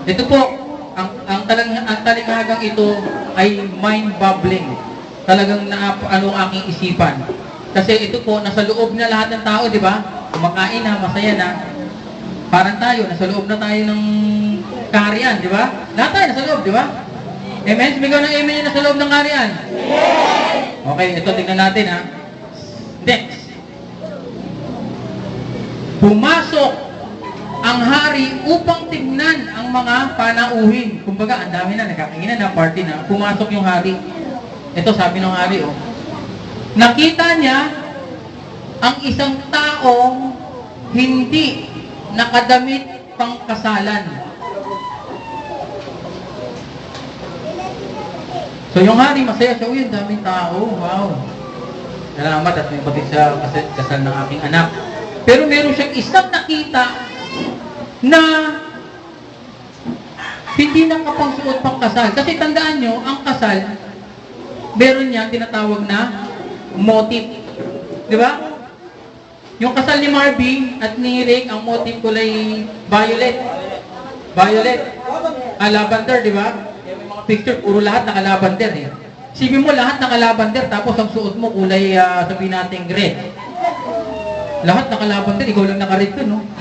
Ito po, ang talinghagang ito ay mind-boggling. Talagang ano aking isipan. Kasi ito po, nasa loob na lahat ng tao, di ba? Kumakain na, masaya na. Parang tayo, nasa loob na tayo ng kaharian, di ba? Lahat tayo nasa loob, di ba? Amen? Sumigaw ng amen yung nasa loob ng kaharian. Okay, ito tingnan natin ha. Next. Pumasok ang hari upang tignan ang mga panauhin. Kumbaga, ang dami na, nagkakaingin na, party na. Pumasok yung hari. Ito, sabi ng hari, oh. Nakita niya ang isang taong hindi nakadamit pang kasalan. So, yung hari, masaya siya. Uy, ang daming tao. Wow. Salamat at may pati sa kasal ng aking anak. Pero meron siyang isang nakita na hindi nakapagsuot pang kasal. Kasi tandaan nyo, ang kasal, meron niya tinatawag na motif. Di ba? Yung kasal ni Marvin at ni Rick, ang motif kulay violet. Violet. Lavender, di ba? May mga picture, puro lahat naka-lavender eh. Isipin mo lahat naka-lavender, tapos ang suot mo kulay, sabihin natin red. Lahat naka-lavender, ikaw lang naka-red to, no?